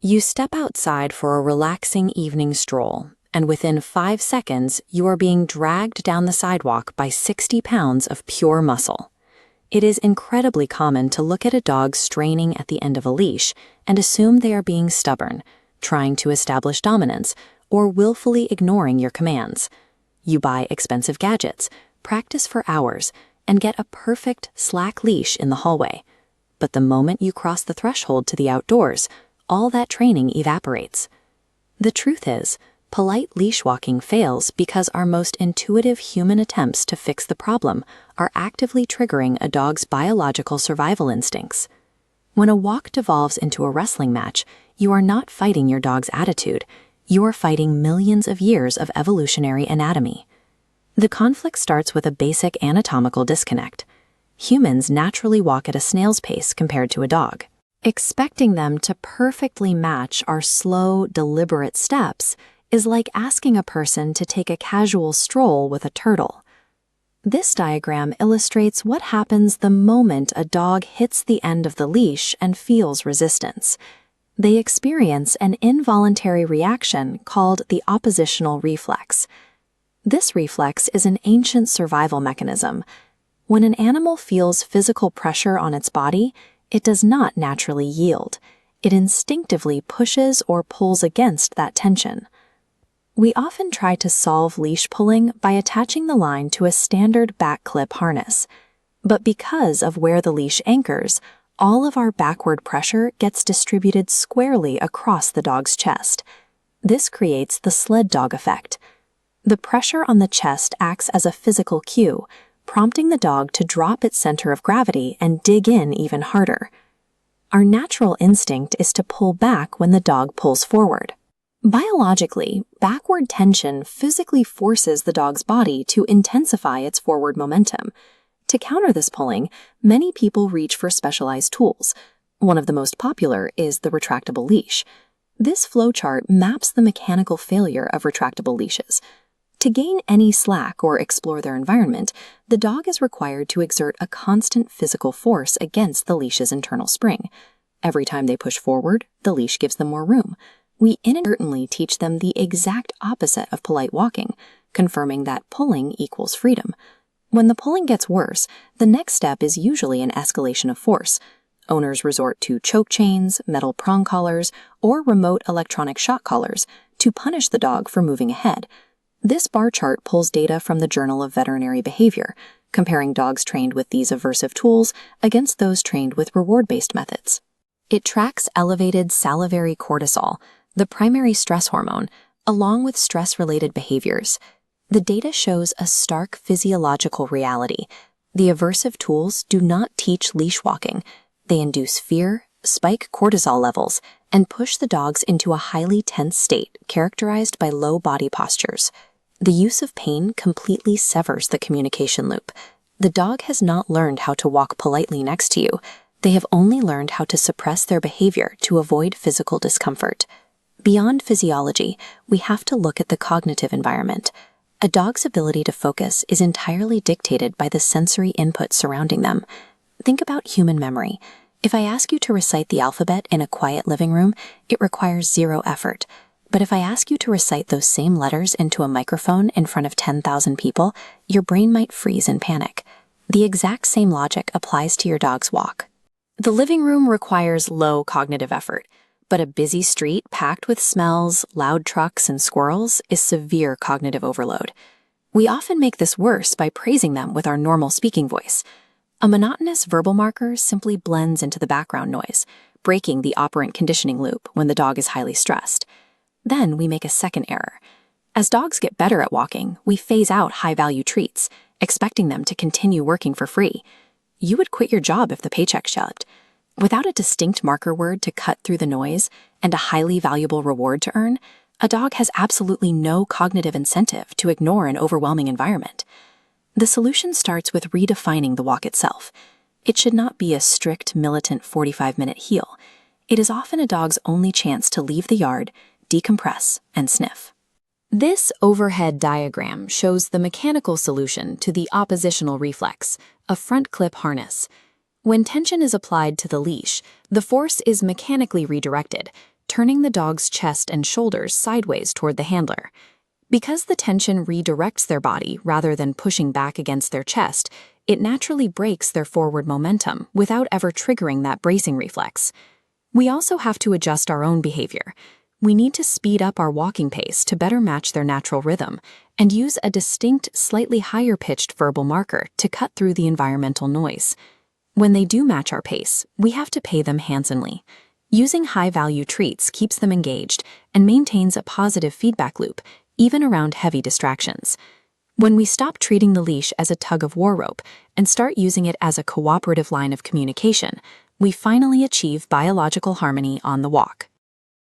You step outside for a relaxing evening stroll, and within 5 seconds, you are being dragged down the sidewalk by 60 pounds of pure muscle. It is incredibly common to look at a dog straining at the end of a leash and assume they are being stubborn, trying to establish dominance, or willfully ignoring your commands. You buy expensive gadgets, practice for hours, and get a perfect slack leash in the hallway. But the moment you cross the threshold to the outdoors, all that training evaporates. The truth is, polite leash walking fails because our most intuitive human attempts to fix the problem are actively triggering a dog's biological survival instincts. When a walk devolves into a wrestling match, you are not fighting your dog's attitude, you are fighting millions of years of evolutionary anatomy. The conflict starts with a basic anatomical disconnect. Humans naturally walk at a snail's pace compared to a dog. Expecting them to perfectly match our slow, deliberate steps is like asking a person to take a casual stroll with a turtle. This diagram illustrates what happens the moment a dog hits the end of the leash and feels resistance. They experience an involuntary reaction called the oppositional reflex. This reflex is an ancient survival mechanism. When an animal feels physical pressure on its body, it does not naturally yield. It instinctively pushes or pulls against that tension. We often try to solve leash pulling by attaching the line to a standard back clip harness. But because of where the leash anchors, all of our backward pressure gets distributed squarely across the dog's chest. This creates the sled dog effect. The pressure on the chest acts as a physical cue, prompting the dog to drop its center of gravity and dig in even harder. Our natural instinct is to pull back when the dog pulls forward. Biologically, backward tension physically forces the dog's body to intensify its forward momentum. To counter this pulling, many people reach for specialized tools. One of the most popular is the retractable leash. This flowchart maps the mechanical failure of retractable leashes. To gain any slack or explore their environment, the dog is required to exert a constant physical force against the leash's internal spring. Every time they push forward, the leash gives them more room. We inadvertently teach them the exact opposite of polite walking, confirming that pulling equals freedom. When the pulling gets worse, the next step is usually an escalation of force. Owners resort to choke chains, metal prong collars, or remote electronic shock collars to punish the dog for moving ahead. This bar chart pulls data from the Journal of Veterinary Behavior, comparing dogs trained with these aversive tools against those trained with reward-based methods. It tracks elevated salivary cortisol, the primary stress hormone, along with stress-related behaviors. The data shows a stark physiological reality. The aversive tools do not teach leash walking. They induce fear, spike cortisol levels, and push the dogs into a highly tense state characterized by low body postures. The use of pain completely severs the communication loop. The dog has not learned how to walk politely next to you. They have only learned how to suppress their behavior to avoid physical discomfort. Beyond physiology, we have to look at the cognitive environment. A dog's ability to focus is entirely dictated by the sensory input surrounding them. Think about human memory. If I ask you to recite the alphabet in a quiet living room, it requires zero effort. But if I ask you to recite those same letters into a microphone in front of 10,000 people, your brain might freeze in panic. The exact same logic applies to your dog's walk. The living room requires low cognitive effort, but a busy street packed with smells, loud trucks, and squirrels is severe cognitive overload. We often make this worse by praising them with our normal speaking voice. A monotonous verbal marker simply blends into the background noise, breaking the operant conditioning loop when the dog is highly stressed. Then we make a second error. As dogs get better at walking, we phase out high-value treats, expecting them to continue working for free. You would quit your job if the paycheck shoved. Without a distinct marker word to cut through the noise and a highly valuable reward to earn, a dog has absolutely no cognitive incentive to ignore an overwhelming environment. The solution starts with redefining the walk itself. It should not be a strict, militant 45-minute heel. It is often a dog's only chance to leave the yard, decompress, and sniff. This overhead diagram shows the mechanical solution to the oppositional reflex, a front clip harness. When tension is applied to the leash, the force is mechanically redirected, turning the dog's chest and shoulders sideways toward the handler. Because the tension redirects their body rather than pushing back against their chest, it naturally breaks their forward momentum without ever triggering that bracing reflex. We also have to adjust our own behavior. We need to speed up our walking pace to better match their natural rhythm and use a distinct, slightly higher-pitched verbal marker to cut through the environmental noise. When they do match our pace, we have to pay them handsomely. Using high-value treats keeps them engaged and maintains a positive feedback loop, even around heavy distractions. When we stop treating the leash as a tug-of-war rope and start using it as a cooperative line of communication, we finally achieve biological harmony on the walk.